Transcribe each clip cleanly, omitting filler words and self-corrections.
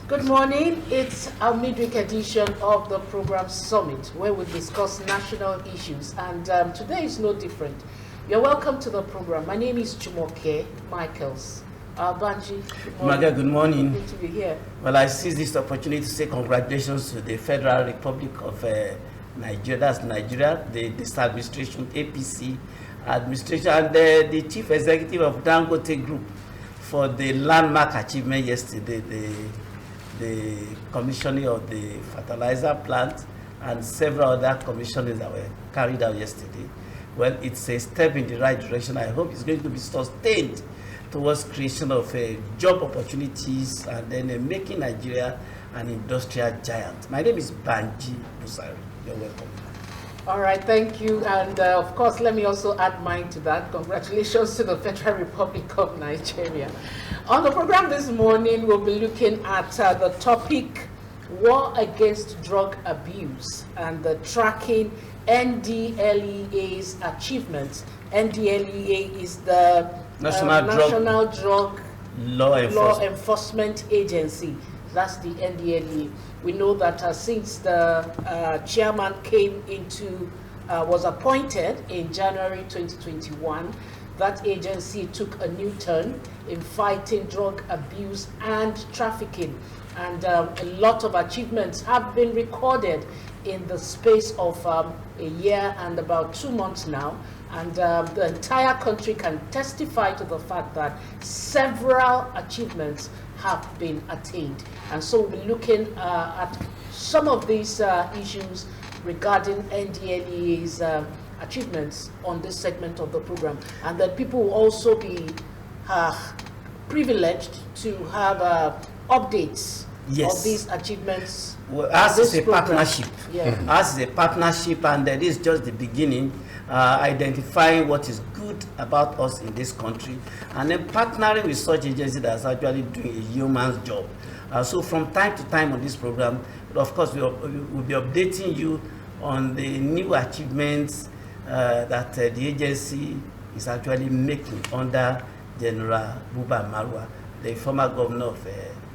Good morning. It's our midweek edition of the program Summit, where we discuss national issues, and today is no different. You're welcome to the program. My name is Jumoke Michaels. Baje, Good morning. Good to be here. Well, I seize this opportunity to say congratulations to the Federal Republic of Nigeria, that's Nigeria, this administration, APC administration, and the Chief Executive of Dangote Group for the landmark achievement yesterday, the commissioning of the fertilizer plant and several other commissionings that were carried out yesterday. Well, it's a step in the right direction. I hope it's going to be sustained towards creation of job opportunities and then making Nigeria an industrial giant. My name is Baje. You're welcome. All right, thank you. And of course, let me also add mine to that. Congratulations to the Federal Republic of Nigeria. On the program this morning, we'll be looking at the topic, War Against Drug Abuse, and the tracking Ndlea's achievements. Ndlea is the National Drug Law Enforcement Agency. That's the Ndlea. We know that since the chairman was appointed in January 2021, that agency took a new turn in fighting drug abuse and trafficking. And a lot of achievements have been recorded in the space of a year and about 2 months now. And the entire country can testify to the fact that several achievements have been attained. And so we'll be looking at some of these issues regarding Ndlea's achievements on this segment of the program. And that people will also be privileged to have updates of these achievements. Well, as is a partnership. Yeah. As is a partnership, and that is just the beginning, identifying what is good about us in this country, and then partnering with such agencies that's actually doing a human's job. So from time to time on this program, of course, we'll be updating you on the new achievements that the agency is actually making under General Buba Marwa, the former governor of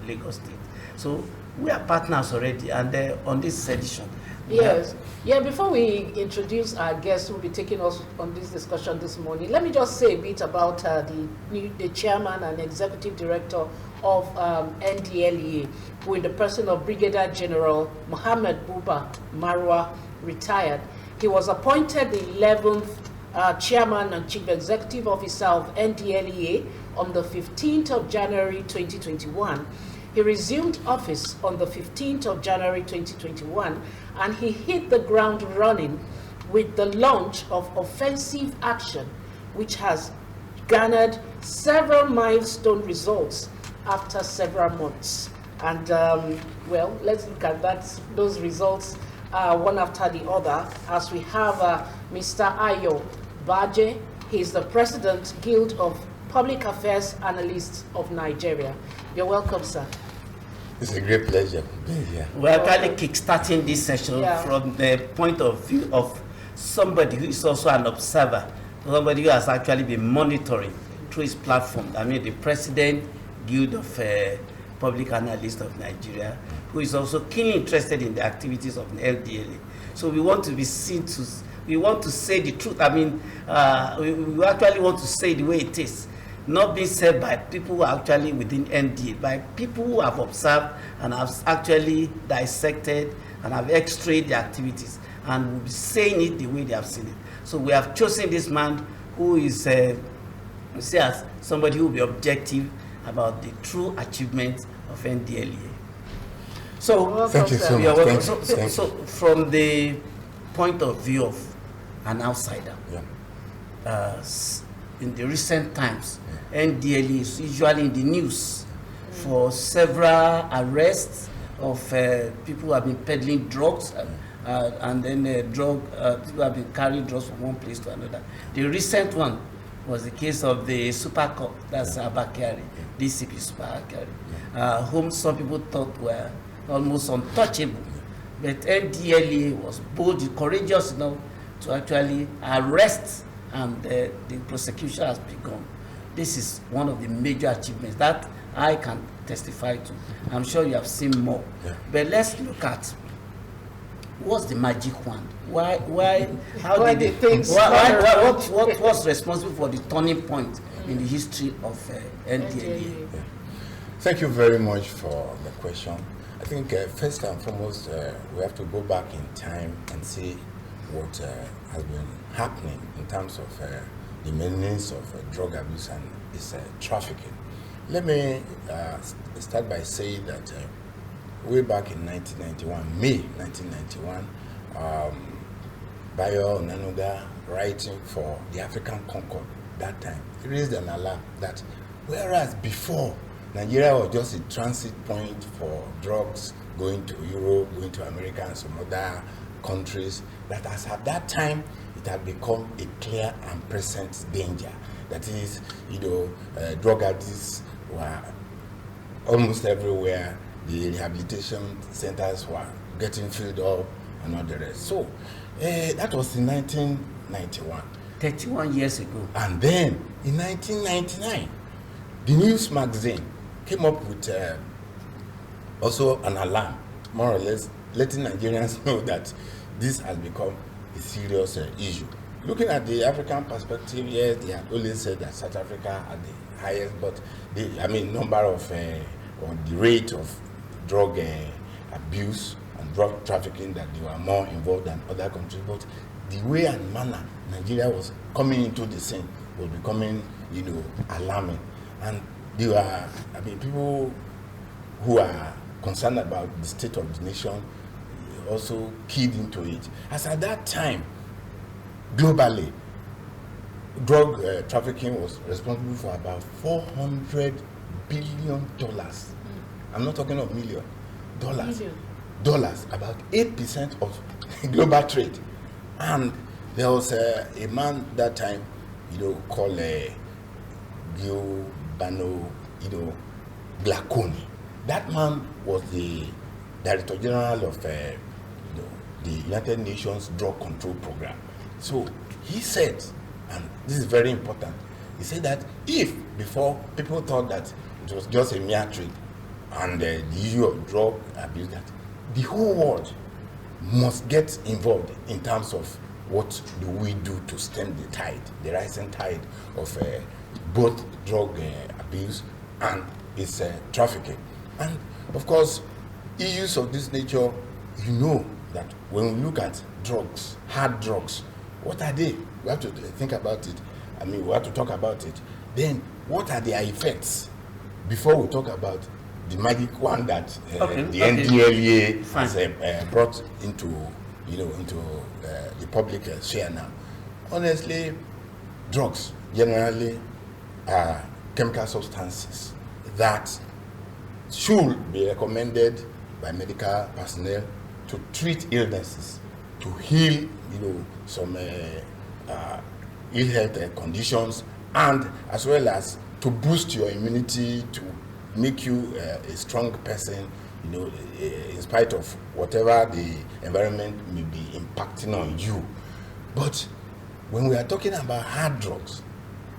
Lagos State. So we are partners already, and on this edition. Yes. Yeah, before we introduce our guests who will be taking us on this discussion this morning, let me just say a bit about the chairman and executive director of Ndlea, who in the person of Brigadier General Muhammad Buba Marwa, retired. He was appointed the 11th chairman and chief executive officer of Ndlea on the 15th of January 2021. He resumed office on the 15th of January 2021, and he hit the ground running with the launch of offensive action, which has garnered several milestone results after several months. And well, let's look at those results one after the other, as we have Mr. Ayo Baje. He's the President, Guild of Public Affairs Analysts of Nigeria. You're welcome, sir. It's a great pleasure being here. We're actually kickstarting this session from the point of view of somebody who is also an observer, somebody who has actually been monitoring through his platform. I mean, the President, Guild of Public Analysts of Nigeria, who is also keenly interested in the activities of the Ndlea. So we want to be seen to, we want to say the truth. I mean, we actually want to say the way it is. Not being said by people who are actually within Ndlea, by people who have observed and have actually dissected and have x-rayed the activities, and will be saying it the way they have seen it. So we have chosen this man who is, we say, as somebody who will be objective about the true achievements of Ndlea. So thank you so much. So from the point of view of an outsider, in the recent times, Ndlea is usually in the news for several arrests of people who have been peddling drugs, and then people have been carrying drugs from one place to another. The recent one was the case of the Super Cop, that's Abakari, DCP Super Abakari, whom some people thought were almost untouchable. But Ndlea was bold, courageous enough to actually arrest, and the prosecution has begun. This is one of the major achievements. That I can testify to. I'm sure you have seen more. Yeah. But let's look at what's the magic wand? How Why did the things what was responsible for the turning point in the history of Ndlea? Yeah. Thank you very much for the question. I think first and foremost, we have to go back in time and see what has been happening in terms of the menace of drug abuse and its trafficking. Let me start by saying that way back in 1991, May 1991, Baje, writing for the African Concord that time, raised an alarm that whereas before Nigeria was just a transit point for drugs going to Europe, going to America and some other countries, that as at that time it had become a clear and present danger. That is, drug addicts were almost everywhere. The rehabilitation centers were getting filled up and all the rest. So that was in 1991. 31 years ago. And then in 1999, the News magazine came up with also an alarm, more or less, letting Nigerians know that this has become a serious issue. Looking at the African perspective, yes, they had always said that South Africa had the highest, but number of or the rate of drug abuse and drug trafficking, that they were more involved than other countries. But the way and manner Nigeria was coming into the scene was becoming, alarming. And they were, people who are concerned about the state of the nation also keyed into it. As at that time, globally, drug trafficking was responsible for about $400 billion. I'm not talking of million dollars. Dollars, about 8% of global trade. And there was a man that time, called Giovanni, Glaconi. That man was the Director General of the United Nations Drug Control Program. So he said, and this is very important, he said that if before people thought that it was just a mere trade and the issue of drug abuse, that the whole world must get involved in terms of what do we do to stem the tide, the rising tide of both drug abuse and its trafficking. And of course, issues of this nature, that when we look at drugs, hard drugs, what are they? We have to think about it. We have to talk about it. Then, what are their effects before we talk about the magic one that the Ndlea has brought into the public sphere now? Honestly, drugs generally are chemical substances that should be recommended by medical personnel to treat illnesses, to heal, some ill health conditions, and as well as to boost your immunity, to make you a strong person, in spite of whatever the environment may be impacting on you. But when we are talking about hard drugs,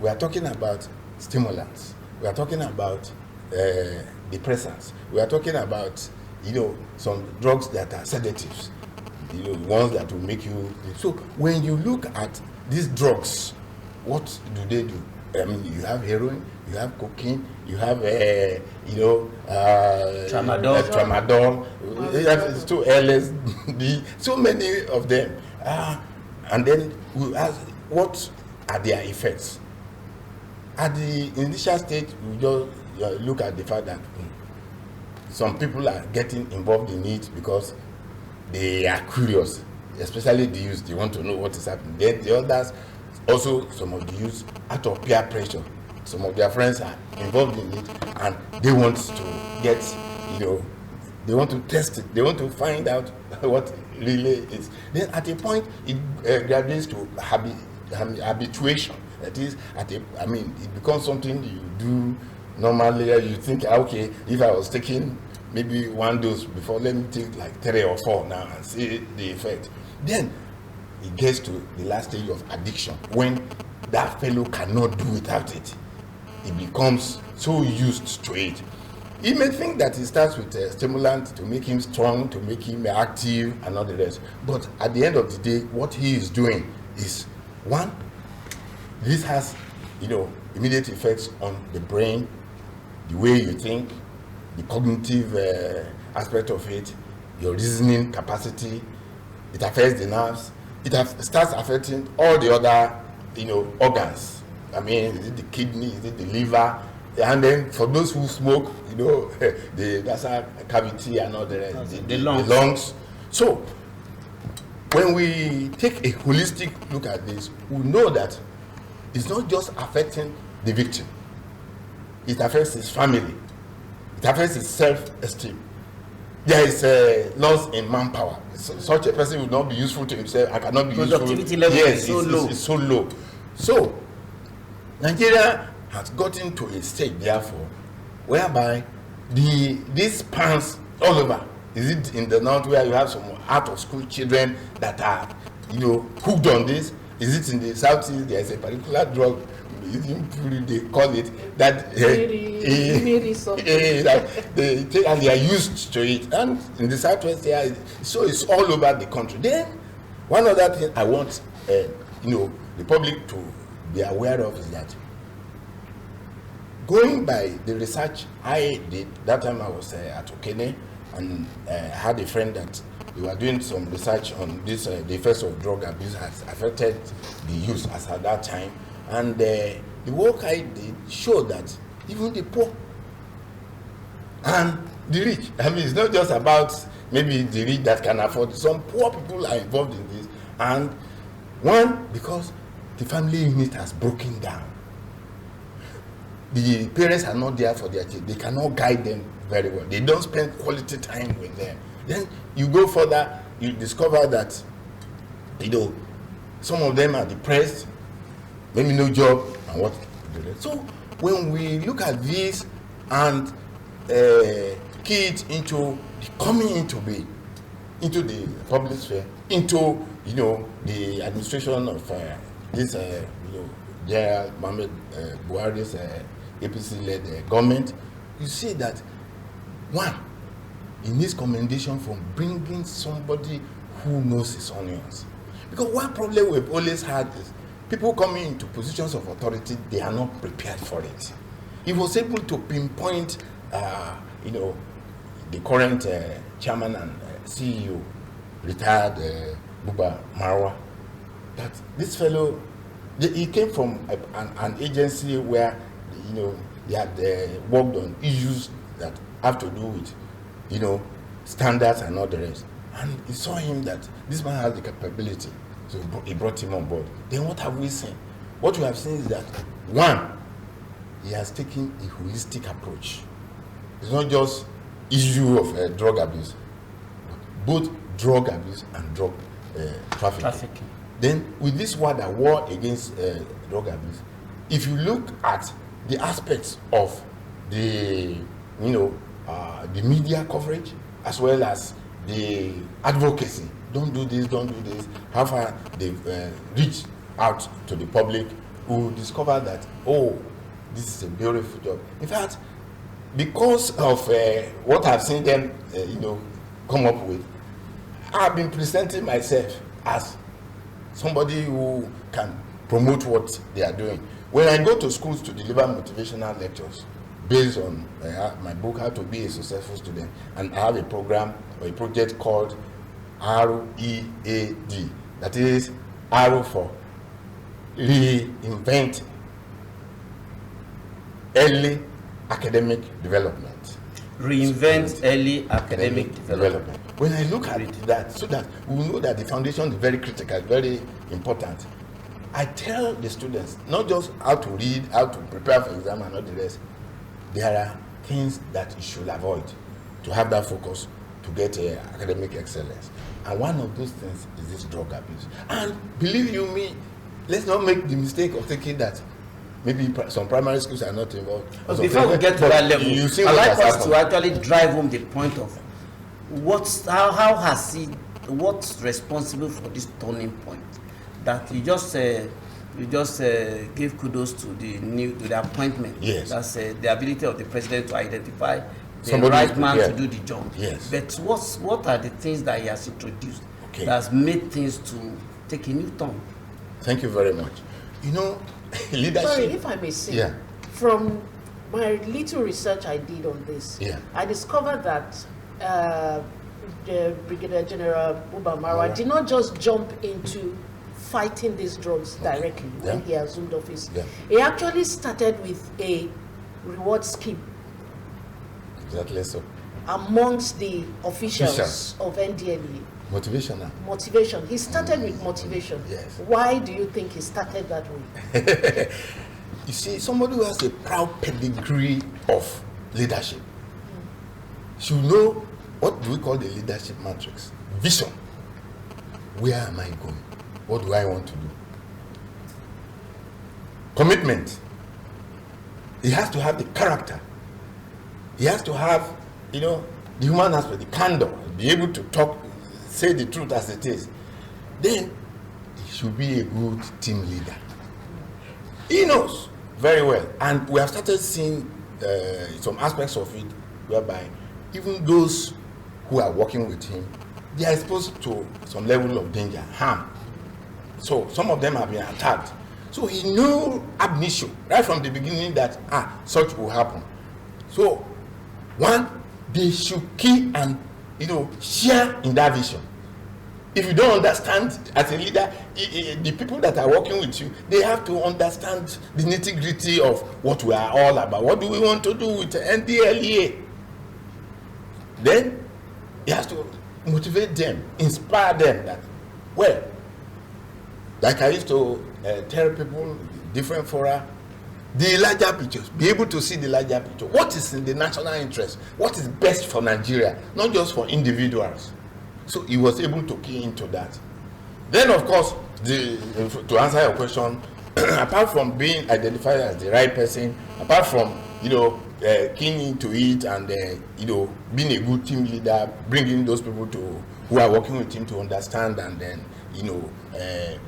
we are talking about stimulants, we are talking about depressants, we are talking about some drugs that are sedatives, ones that will make you. So when you look at these drugs, what do? You have heroin, you have cocaine, you have tramadol, so LSD, so many of them, and then we ask, what are their effects? At the initial stage, we just look at the fact that some people are getting involved in it because they are curious, especially the youth. They want to know what is happening. Then the others, also some of the youth, out of peer pressure, some of their friends are involved in it, and they want to get, they want to test it. They want to find out what really is. Then at a point, it graduates to habituation. That is, it becomes something you do normally. You think, okay, if I was taking maybe one dose before, let me take like 3 or 4 now and see the effect. Then it gets to the last stage of addiction, when that fellow cannot do without it. he becomes so used to it. He may think that it starts with a stimulant to make him strong, to make him active and all the rest. But at the end of the day, what he is doing is, one, this has, immediate effects on the brain, the way you think, the cognitive aspect of it, your reasoning capacity. It affects the nerves. It starts affecting all the other, organs. I mean, is it the kidney? Is it the liver? And then for those who smoke, the nasal cavity and all the rest, the lungs. So when we take a holistic look at this, we know that it's not just affecting the victim. It affects his family. It affects his self-esteem. There is a loss in manpower. Such a person will not be useful to himself. I cannot be useful. Productivity level is so low. It's so low. So Nigeria has gotten to a stage, therefore, whereby this spans all over. Is it in the north where you have some out-of-school children that are, hooked on this? Is it in the southeast? There is a particular drug, they call it that they take, and they are used to it. And in the southwest, so it's all over the country. Then, one other thing I want, the public to be aware of is that, going by the research I did, that time I was at Okene, and had a friend that we were doing some research on this, the effects of drug abuse has affected the youth as at that time. And the work I did showed that even the poor and the rich, I mean, it's not just about maybe the rich that can afford it. Some poor people are involved in this. And one, because the family unit has broken down. The parents are not there for their children. They cannot guide them very well. They don't spend quality time with them. Then you go further, you discover that, some of them are depressed, maybe no job, and what. So when we look at this and key it into coming into being, into the public sphere, into the administration of this General Mohammed Buhari's APC-led government, you see that one, he needs commendation for bringing somebody who knows his onions. Because one problem we've always had is people coming into positions of authority, they are not prepared for it. He was able to pinpoint, the current chairman and CEO, retired Buba Marwa, that this fellow, he came from an agency where, they had worked on issues that have to do with, standards and all the rest. And he saw him that this man has the capability. So he brought him on board. Then what have we seen? What we have seen is that, one, he has taken a holistic approach. It's not just issue of drug abuse, but both drug abuse and drug trafficking. Then with this word, a war against drug abuse, if you look at the aspects of the media coverage, as well as the advocacy, don't do this, how far they've reached out to the public, who discover that, this is a beautiful job. In fact, because of what I've seen them, come up with, I've been presenting myself as somebody who can promote what they are doing. When I go to schools to deliver motivational lectures based on my book, How to Be a Successful Student, and I have a program or a project called READ, that is arrow for reinventing early academic development. Reinvent early academic development. When I look at that, so that we know that the foundation is very critical, very important, I tell the students not just how to read, how to prepare for exam and all the rest. There are things that you should avoid to have that focus to get academic excellence. And one of those things is this drug abuse. And believe you me, let's not make the mistake of thinking that maybe some primary schools are not involved. Before we get to that level, I'd like us to actually drive home the point of what's responsible for this turning point that you just you just give kudos to the appointment. Yes. That's the ability of the president to identify the Somebody right man to do the job. Yes. But what are the things that he has introduced Okay. that has made things to take a new turn? Thank you very much. You know, leadership. Sorry, if I may say, Yeah. from my little research I did on this, Yeah. I discovered that the Brigadier General Buba Marwa did not just jump into fighting these drugs directly when he assumed office. Yeah. He actually started with a reward scheme Exactly so. amongst the officials of Ndlea. Motivational. Motivation. He started with motivation. Yes. Why do you think he started that way? You see, somebody who has a proud pedigree of leadership should know what do we call the leadership matrix? Vision. Where am I going? What do I want to do? Commitment. He has to have the character. He has to have, the human aspect, the candor, be able to talk, say the truth as it is. Then he should be a good team leader. He knows very well, and we have started seeing some aspects of it whereby even those who are working with him, they are exposed to some level of danger, harm. So some of them have been attacked. So he knew ab initio, right from the beginning, that such will happen. So one, they should key and share in that vision. If you don't understand as a leader, the people that are working with you, they have to understand the nitty-gritty of what we are all about. What do we want to do with Ndlea? Then he has to motivate them, inspire them that, well, like I used to tell people, different fora, the larger pictures, be able to see the larger picture. What is in the national interest? What is best for Nigeria, not just for individuals? So he was able to key into that. Then, of course, to answer your question, apart from being identified as the right person, apart from keying into it and being a good team leader, bringing those people who are working with him to understand and then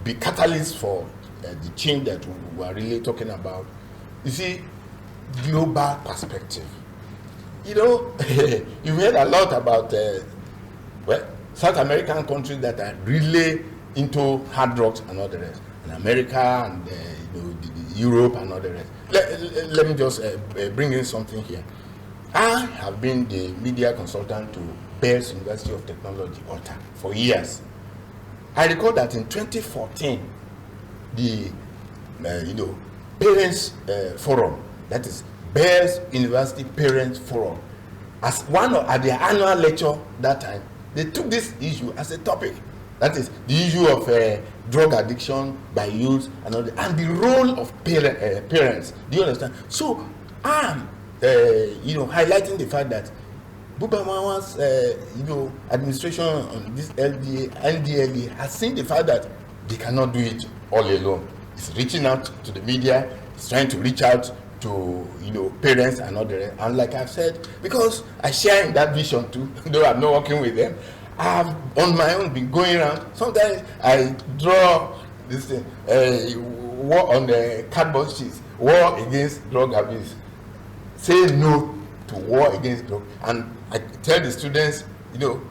be catalysts for the change that we are really talking about. You see, global perspective. You've heard a lot about South American countries that are really into hard drugs and all the rest, and America and Europe and all the rest. Let me just bring in something here. I have been the media consultant to Baje University of Technology, OTA, for years. I recall that in 2014, the Parents Forum, that is Baje University Parents Forum, at their annual lecture that time, they took this issue as a topic. That is the issue of drug addiction by youth and the role of parents. Do you understand? So I'm highlighting the fact that Buba Marwa's administration on this Ndlea has seen the fact that they cannot do it all alone. It's reaching out to the media. It's trying to reach out to parents and all the rest. And like I've said, because I share in that vision too, though I'm not working with them, I've on my own been going around. Sometimes I draw this thing, war on the cardboard sheets, war against drug abuse. Say no to war against drug, and I tell the students,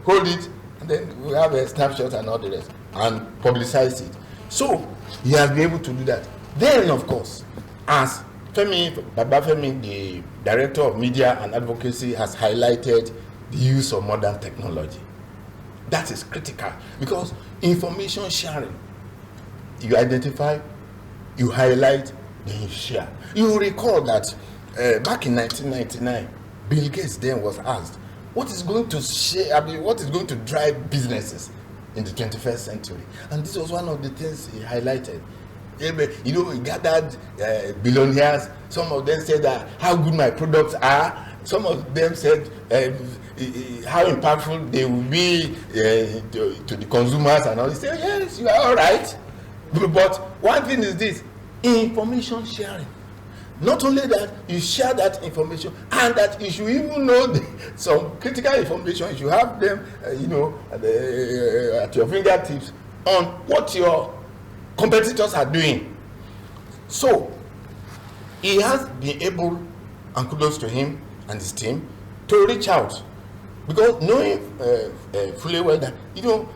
hold it, and then we have a snapshot and all the rest, and publicize it. So he has been able to do that. Then, of course, as Baba Femi, the Director of Media and Advocacy, has highlighted the use of modern technology. That is critical, because information sharing, you identify, you highlight, then you share. You recall that back in 1999, Bill Gates then was asked, what is going to drive businesses in the 21st century? And this was one of the things he highlighted. He gathered billionaires. Some of them said how good my products are. Some of them said how impactful they will be to the consumers and all. He said, yes, you are all right. But one thing is this: information sharing. Not only that, you share that information, and that you should even know some critical information. You should have them, at your fingertips on what your competitors are doing. So he has been able, and kudos to him and his team, to reach out, because knowing fully well that, you know,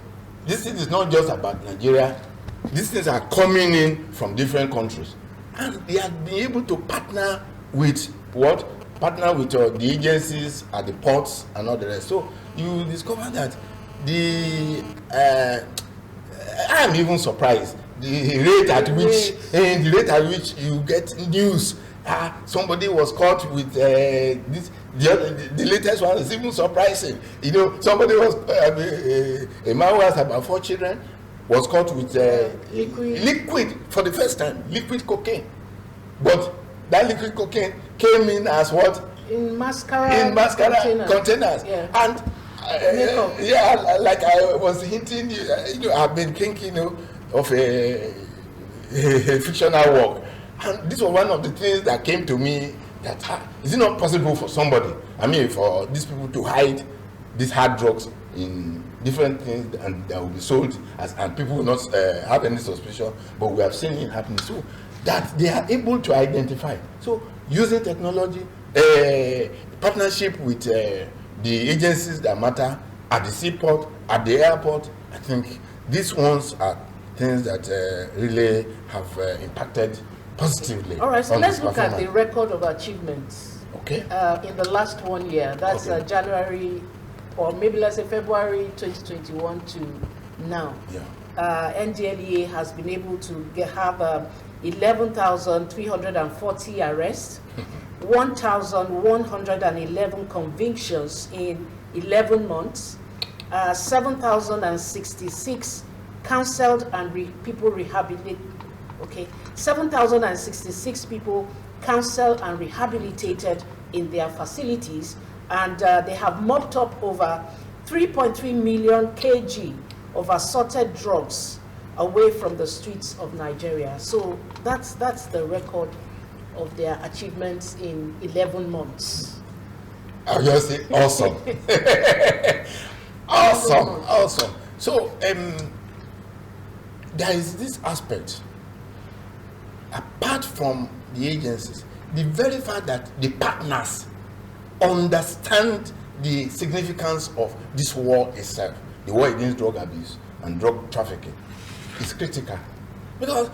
this thing is not just about Nigeria. These things are coming in from different countries, and they have been able to partner with the agencies at the ports and all the rest. So you discover that I'm even surprised the rate at which you get news. Somebody was caught with this. The latest one is even surprising. You know, somebody was a man who has about 4 children was caught with liquid for the first time, liquid cocaine. But that liquid cocaine came in as what? In mascara containers. Yeah. And like I was hinting, you know, I've been thinking of a fictional work. And this was one of the things that came to me, that is it not possible for somebody, I mean for these people, to hide these hard drugs in different things and that will be sold and people will not have any suspicion, but we have seen it happening, so that they are able to identify. So using technology, partnership with the agencies that matter at the seaport, at the airport, I think these ones are things that really have impacted positively. All right, so let's look at the record of achievements. Okay. In the last 1 year, that's okay. January, or maybe let's say February 2021 to now. Yeah. Ndlea has been able to have 11,340 arrests, 1,111 convictions in 11 months, 7,066 counseled and people rehabilitated. Okay, 7,066 people counseled and rehabilitated in their facilities, and they have mopped up over 3.3 million kg of assorted drugs away from the streets of Nigeria. So that's the record of their achievements in 11 months. I'll just say awesome. awesome. So there is this aspect, apart from the agencies, the very fact that the partners understand the significance of this war itself, the war against drug abuse and drug trafficking, is critical. Because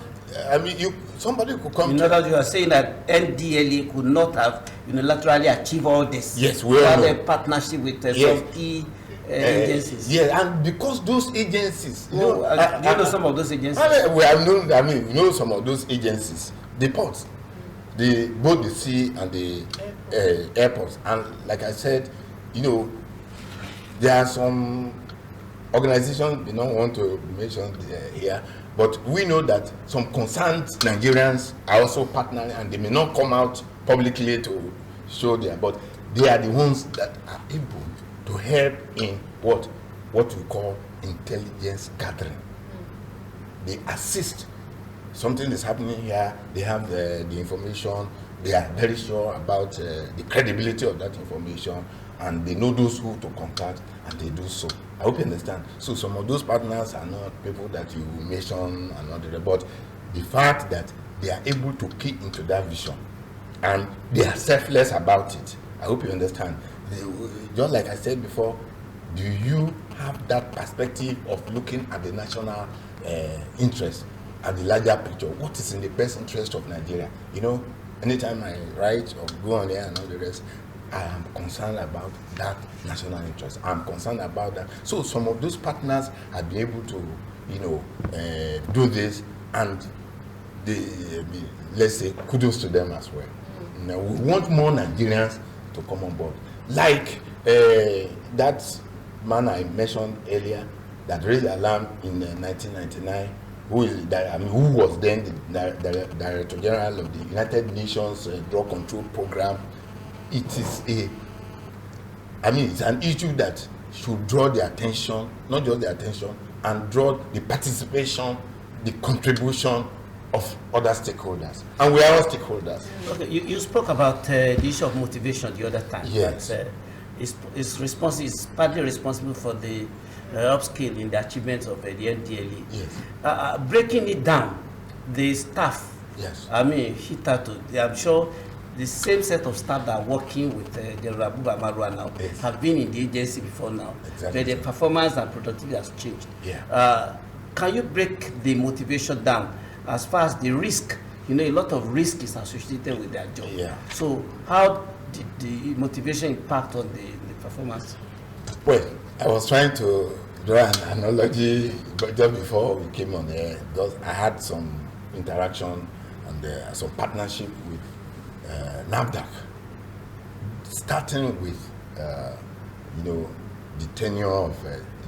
I mean, somebody could come. In other words, you are saying that Ndlea could not have unilaterally achieved all this. Yes, we have a partnership with some key agencies. Yes, and because those agencies, do you know some of those agencies? We know some of those agencies, the ports, both the sea and the airports, and like I said, there are some organizations we don't want to mention here, but we know that some concerned Nigerians are also partnering, and they may not come out publicly to show but they are the ones that are able to help in what we call intelligence gathering. They assist. Something is happening here, they have the information, they are very sure about the credibility of that information, and they know those who to contact, and they do so. I hope you understand. So some of those partners are not people that you mention and not the, but the fact that they are able to key into that vision and they are selfless about it. I hope you understand. Just like I said before, do you have that perspective of looking at the national interest, at the larger picture? What is in the best interest of Nigeria? Anytime I write or go on there and all the rest, I am concerned about that national interest. I'm concerned about that. So some of those partners have been able to, do this, and let's say kudos to them as well. Now we want more Nigerians to come on board. Like that man I mentioned earlier that raised alarm in 1999, who was then the Director General of the United Nations Drug Control Program. It's an issue that should draw the attention, not just the attention, and draw the participation, the contribution of other stakeholders. And we are all stakeholders. Okay, you spoke about the issue of motivation the other time. Yes. It's partly responsible for the upskill in the achievements of the Ndlea. Yes. Breaking it down, the staff Yes. I mean, I'm sure the same set of staff that are working with General Abuba Marwa now have been in the agency before now. Exactly. But the performance and productivity has changed. Yeah. Can you break the motivation down as far as the risk? You know, a lot of risk is associated with their job. Yeah. So how did the motivation impact on the performance? Well, I was trying to draw an analogy just before we came on air, because I had some interaction and some partnership with NAFDAC, starting with the tenure of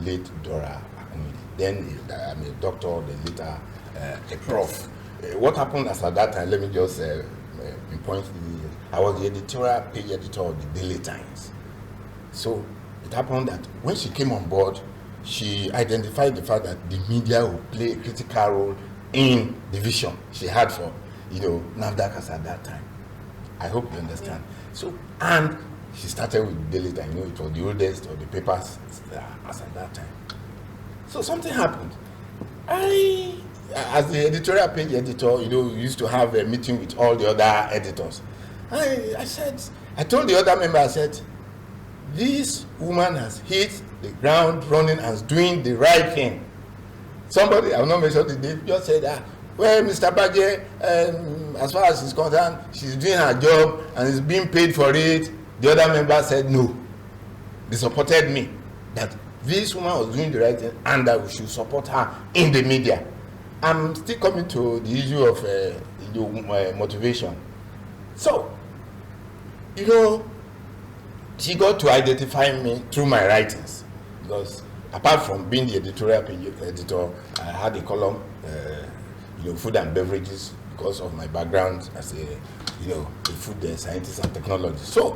late Dora Akuni, then a doctor, then later a prof. What happened as at that time, let me just pinpoint, I was the editorial page editor of the Daily Times. So it happened that when she came on board, she identified the fact that the media would play a critical role in the vision she had for NAFDAC as at that time. I hope you understand. So, and she started with the Daily Times. It was the oldest of the papers as at that time. So something happened. As the editorial page editor, we used to have a meeting with all the other editors. I told the other member, I said, this woman has hit the ground running and is doing the right thing. Somebody, I will not mention the name, just said, well, Mr. Baje, as far as she's concerned, she's doing her job and is being paid for it. The other member said no. They supported me, that this woman was doing the right thing and that we should support her in the media. I'm still coming to the issue of motivation. So, she got to identify me through my writings, because apart from being the editorial page editor, I had a column, food and beverages, because of my background as a food scientist and technologist. So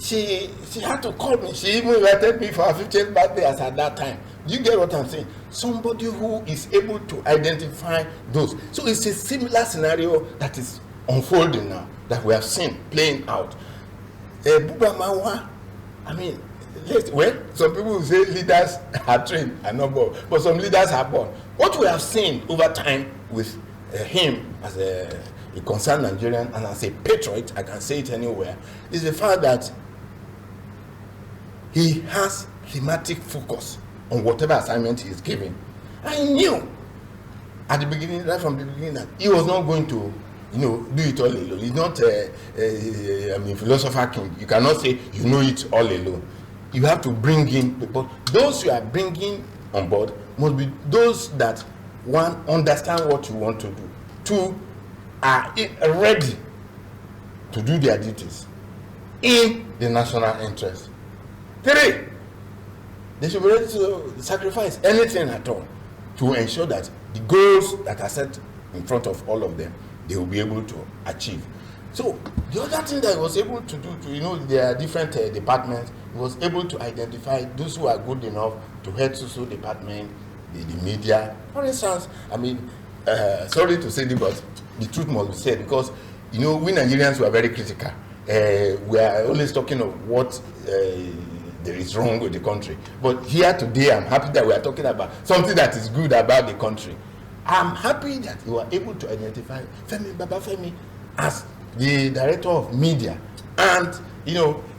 she had to call me. She even invited me for her 50th birthday as at that time. Do you get what I'm saying? Somebody who is able to identify those. So it's a similar scenario that is unfolding now, that we have seen playing out. Buba Marwa, some people will say leaders are trained and not born, but some leaders are born. What we have seen over time with him as a concerned Nigerian and as a patriot, I can say it anywhere, is the fact that he has thematic focus on whatever assignment he is given. I knew at the beginning, right from the beginning, that he was not going to do it all alone. He's not a philosopher king. You cannot say you know it all alone. You have to bring in people. Those you are bringing on board must be those that, one, understand what you want to do. Two, are ready to do their duties in the national interest. Three, they should be ready to sacrifice anything at all to ensure that the goals that are set in front of all of them, they will be able to achieve. So the other thing that he was able to do, there are different departments, he was able to identify those who are good enough to head social department, the media. For instance, sorry to say this, but the truth must be said, because we Nigerians were very critical. We are always talking of what there is wrong with the country. But here today, I'm happy that we are talking about something that is good about the country. I'm happy that you are able to identify Femi Babafemi as the director of media and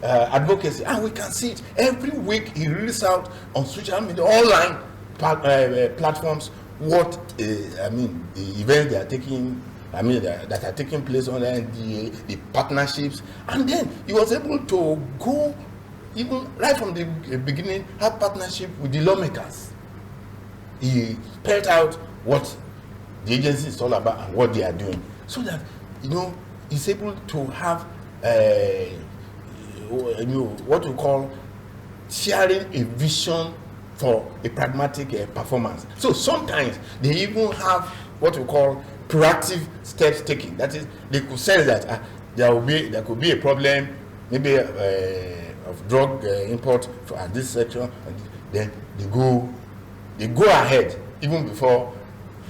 advocacy, and we can see it every week. He releases out on social media, online platforms, what the events they are taking, that are taking place on Ndlea, the partnerships, and then he was able to go even right from the beginning, have partnership with the lawmakers. He spelled out what the agency is all about and what they are doing, so that he's able to have what we call sharing a vision for a pragmatic performance. So sometimes they even have what we call proactive steps taken. That is, they could sense that there could be a problem, maybe of drug import at this section, and then they go ahead even before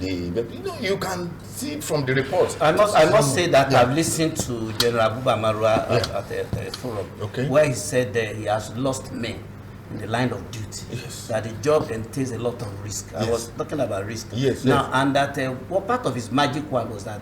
you can see it from the reports. I must say that I've listened to General Abuba Marwa at a forum, where he said that he has lost men in the line of duty. Yes. That the job entails a lot of risk. Yes. I was talking about risk. Yes. Now, Yes. and that what part of his magic one was that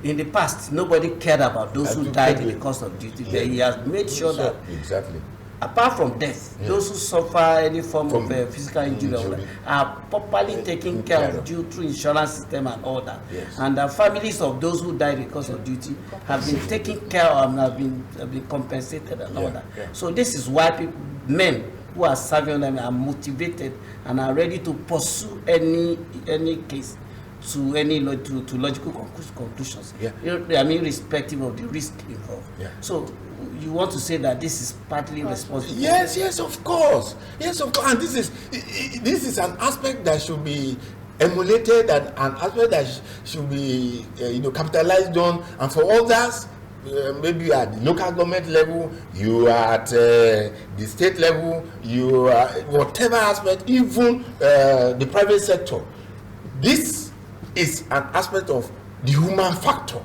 in the past nobody cared about those who died in the course of duty. Yeah. He has made sure that exactly. apart from death, those who suffer any form of physical injury are properly taken care of due through insurance system and all that. Yes. And the families of those who died because of duty have been taken care of and have been compensated and all that. Yeah. So this is why men who are serving them are motivated and are ready to pursue any case to logical conclusions. Yeah. I mean, irrespective of the risk involved. Yeah. So you want to say that this is partly responsible? Yes, of course. Yes, of course. And this is an aspect that should be emulated, and an aspect that should be capitalized on. And for others, maybe you are at the local government level, you are at the state level, you are whatever aspect, even the private sector. This is an aspect of the human factor.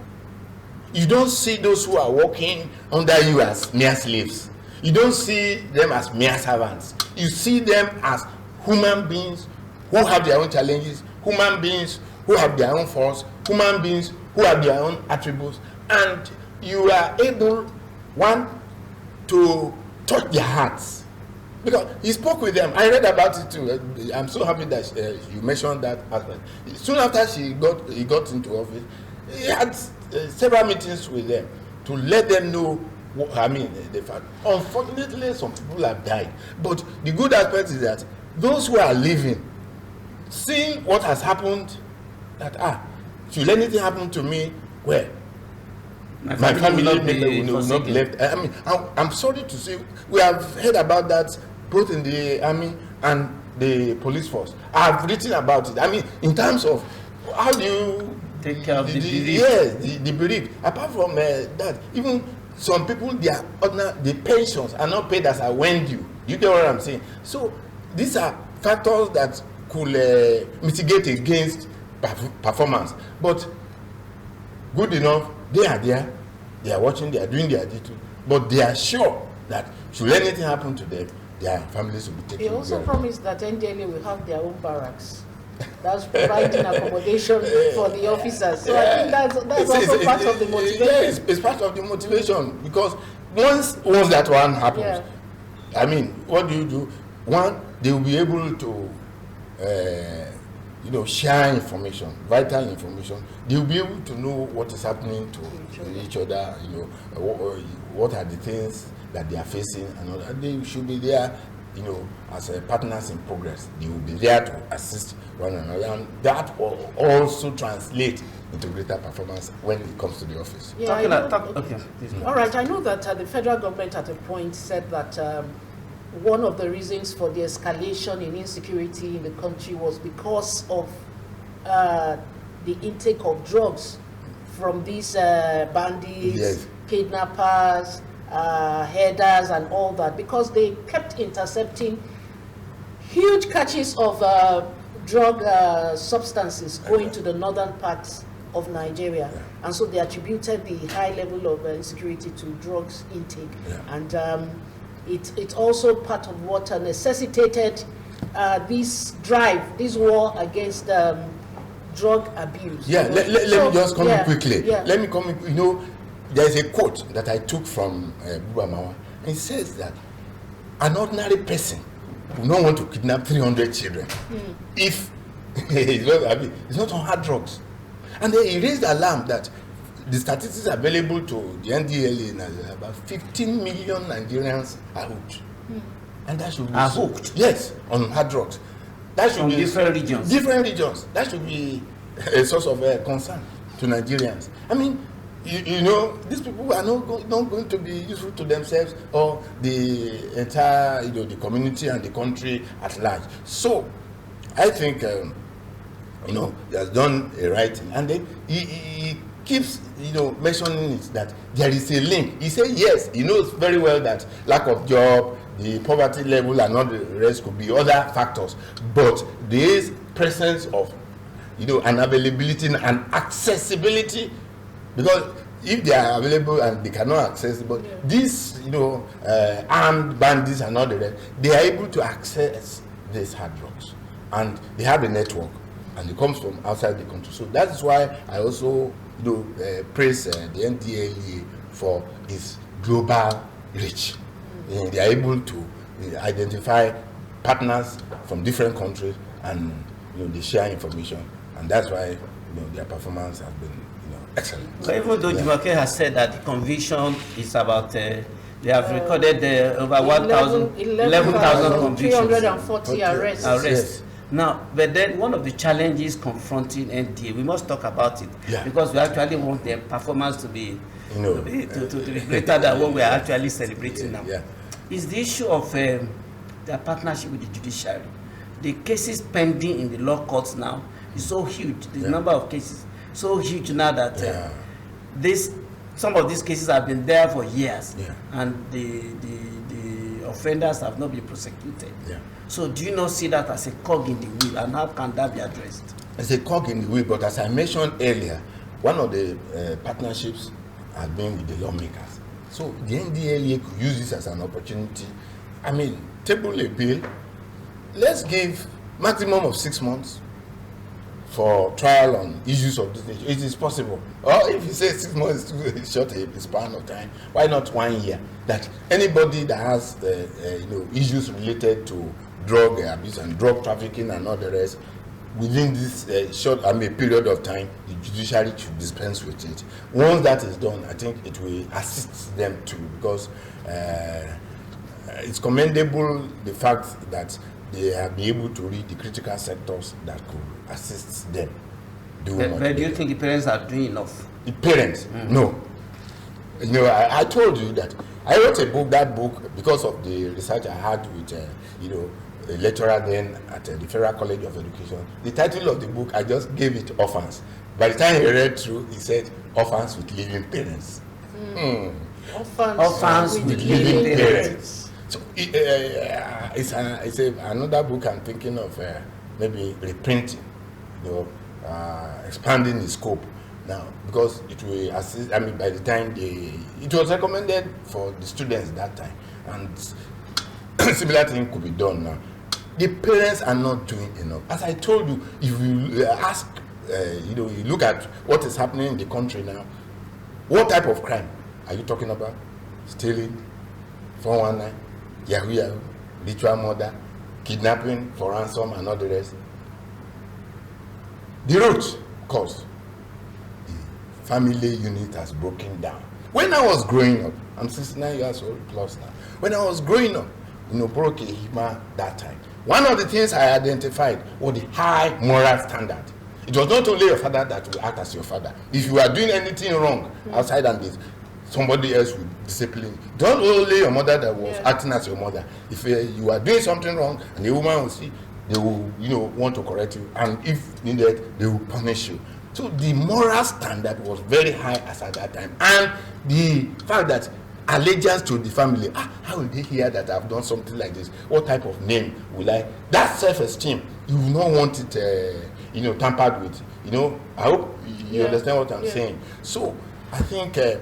You don't see those who are working under you as mere slaves. You don't see them as mere servants. You see them as human beings who have their own challenges, human beings who have their own faults, human beings who have their own attributes, and you are able, one, to touch their hearts. Because he spoke with them. I read about it too. I'm so happy that you mentioned that aspect. Soon after he got into office, he had several meetings with them to let them know the fact. Unfortunately, some people have died. But the good aspect is that those who are living, seeing what has happened, that should anything happen to me, well, my family will not be left. I mean, I'm sorry to say, we have heard about that both in the army and the police force. I've written about it. I mean, in terms of how do you take care of the bereaved? Yes, the bereaved. Apart from that, even some people, the pensions are not paid as when due. You get what I'm saying? So these are factors that could mitigate against performance. But good enough, they are there, they are watching, they are doing their duty, but they are sure that should anything happen to them, their families will be taken care of. He also promised that Ndlea will have their own barracks. That's providing accommodation for the officers. So I think that's also part of the motivation. Yes, it's part of the motivation, because once that one happens, I mean, what do? One, they will be able to share information, vital information. They will be able to know what is happening to each other, what are the things that they are facing, and all that. They should be there, as partners in progress. They will be there to assist one another, and that will also translate into greater performance when it comes to the office. Yeah, all right, I know that the federal government at a point said that one of the reasons for the escalation in insecurity in the country was because of the intake of drugs from these bandits, kidnappers, headers and all that, because they kept intercepting huge catches of drug substances going to the northern parts of Nigeria, and so they attributed the high level of insecurity to drugs intake, and it's also part of what necessitated this war against drug abuse. Let me just come in quickly. Let me come in. There's a quote that I took from Bubamawa, and it says that an ordinary person would not want to kidnap 300 children if it's not on hard drugs. And then he raised alarm that the statistics available to the Ndlea, about 15 million Nigerians are hooked. And that should be hooked? Yes, on hard drugs. That should from be different regions. Different regions. That should be a source of concern to Nigerians. I mean, these people are not going to be useful to themselves or the entire, the community and the country at large. So, I think, he has done a right thing, and then he keeps, mentioning it, that there is a link. He said yes, he knows very well that lack of job, the poverty level, and all the rest could be other factors, but there is presence of, an availability and accessibility, because if they are available and they cannot access it, but these, armed bandits and all the rest, they are able to access these hard drugs, and they have a network, and it comes from outside the country. So that's why I also, praise the Ndlea for its global reach. They are able to identify partners from different countries, and they share information, and that's why their performance has been excellent. So even though Jumoke has said that the conviction is about, they have recorded over 11,000 convictions, 340 arrests. Yes. Now, but then one of the challenges confronting Ndlea, we must talk about it, because we actually want their performance to be to be greater than what we are actually celebrating now. Is the issue of their partnership with the judiciary. The cases pending in the law courts now is so huge. The number of cases so huge now that some of these cases have been there for years, and the offenders have not been prosecuted. So do you not see that as a cog in the wheel, and how can that be addressed? It's a cog in the wheel, but as I mentioned earlier, one of the partnerships has been with the lawmakers. So the Ndlea could use this as an opportunity. I mean, table a bill. Let's give maximum of 6 months for trial on issues of this nature. It is possible. Or if you say 6 months is too short a span of time, why not 1 year? That anybody that has issues related to drug abuse and drug trafficking and all the rest, within this short period of time, the judiciary should dispense with it. Once that is done, I think it will assist them too, because it's commendable the fact that they have been able to read the critical sectors that could assist them. But do you think the parents are doing enough? The parents? No. I told you that I wrote a book, that book, because of the research I had with, a lecturer then at the Federal College of Education. The title of the book, I just gave it Orphans. By the time he read through, he said, Orphans with Living Parents. Orphans with living parents. So it's another book I'm thinking of maybe reprinting, expanding the scope now, because it will assist. By the time it was recommended for the students that time, and similar thing could be done now. The parents are not doing enough. As I told you, if you ask, you look at what is happening in the country now, what type of crime are you talking about? Stealing, 419, Yahoo, ritual murder, kidnapping for ransom, and all the rest. The root cause, the family unit has broken down. When I was growing up, I'm 69 years old plus now. When I was growing up, broke a hima that time. One of the things I identified was the high moral standard. It was not only your father that will act as your father. If you are doing anything wrong outside and this, somebody else will discipline you. Don't only your mother that was acting as your mother. If you are doing something wrong and the woman will see, they will want to correct you, and if needed, they will punish you. So the moral standard was very high as at that time, and the fact that allegiance to the family, how will they hear that I've done something like this? What type of name will I? That self-esteem, you will not want it, tampered with. I hope you understand what I'm saying. So I think the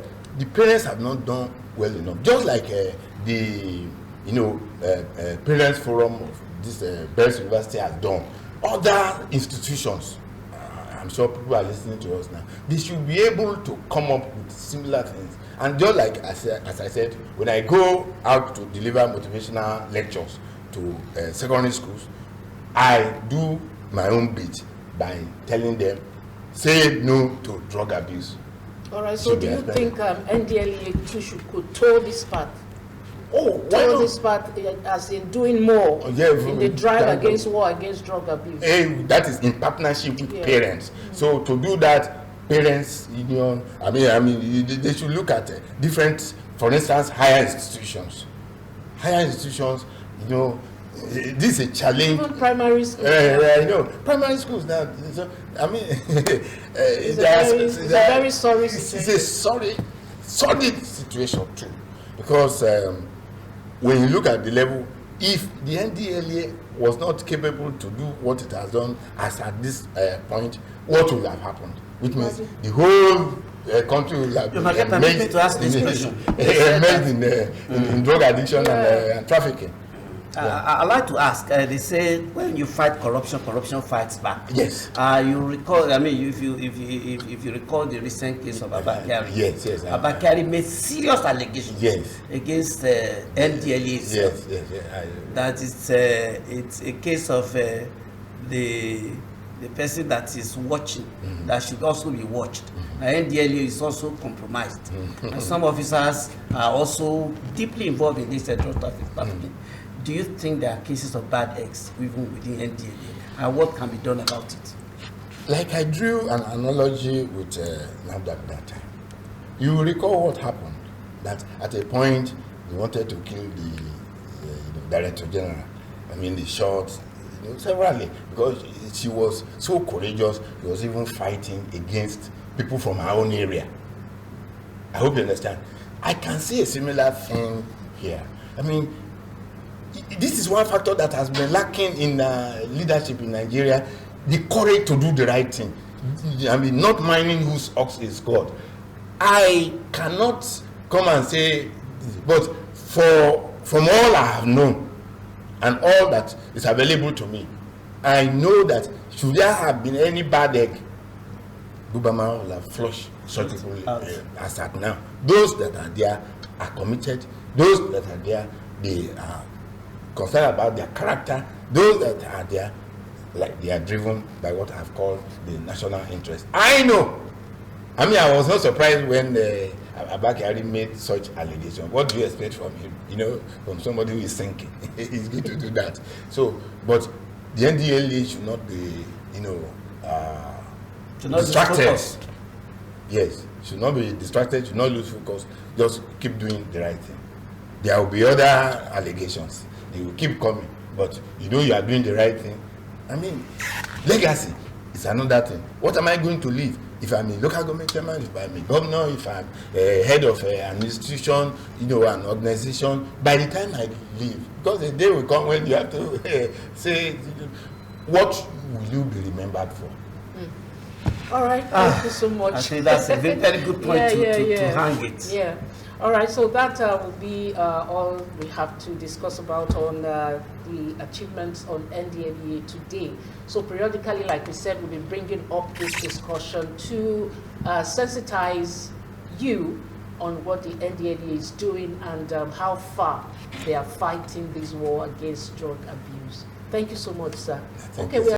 parents have not done well enough. Just like the parents forum of this Bells University has done. Other institutions, I'm sure people are listening to us now, they should be able to come up with similar things. And just like as I said, when I go out to deliver motivational lectures to secondary schools, I do my own bit by telling them, say no to drug abuse. All right, so do you think Ndlea too could toe this path? Toe this path as in doing more in the drive against war against drug abuse? That is in partnership with parents. So to do that, parents, union, they should look at different, for instance, higher institutions. This is a challenge. Even primary schools. Primary schools now. It's a very sorry situation. It's a solid situation too, because when you look at the level, if the Ndlea was not capable to do what it has done as at this point, what would have happened? Which means the whole country will have you might get permission to ask this question. in drug addiction and trafficking. I like to ask. They say when you fight corruption, corruption fights back. Yes. You recall. I mean, if you recall the recent case of Abakari. Yes. Abakari made serious allegations. Yes. Against Ndlea. Yes. That it's a case of the person that is watching that should also be watched. Ndlea is also compromised, and some officers are also deeply involved in this drug trafficking. Do you think there are cases of bad eggs even within Ndlea, and what can be done about it? Like I drew an analogy with NAFDAC that time. You will recall what happened, that at a point they wanted to kill the Director General. I mean, the shots, severally, because she was so courageous. She was even fighting against people from her own area. I hope you understand. I can see a similar thing here. I mean, this is one factor that has been lacking in leadership in Nigeria, the courage to do the right thing. I mean, not minding whose ox is God. I cannot come and say, but from all I have known and all that is available to me, I know that should there have been any bad egg, Bubama will have flushed such people as at now. Those that are there are committed. Those that are there, they are concerned about their character. Those that are there, like they are driven by what I've called the national interest. I know. I mean, I was not surprised when Abakari made such allegations. What do you expect from him? From somebody who is thinking. He's going to do that. So, but the Ndlea should not be, distracted. Yes, should not be distracted, should not lose focus. Just keep doing the right thing. There will be other allegations. They will keep coming, but you are doing the right thing. I mean, legacy is another thing. What am I going to leave? If I'm a local government chairman, if I'm a governor, if I'm a head of an institution, an organization, by the time I leave, because the day will come when you have to say, what will you be remembered for? All right, thank you so much. I think that's a very good point to hang it. Yeah. All right, so that will be all we have to discuss about on the achievements on Ndlea today. So periodically, like we said, we'll be bringing up this discussion to sensitize you on what the Ndlea is doing and how far they are fighting this war against drug abuse. Thank you so much, sir. Thank you, sir.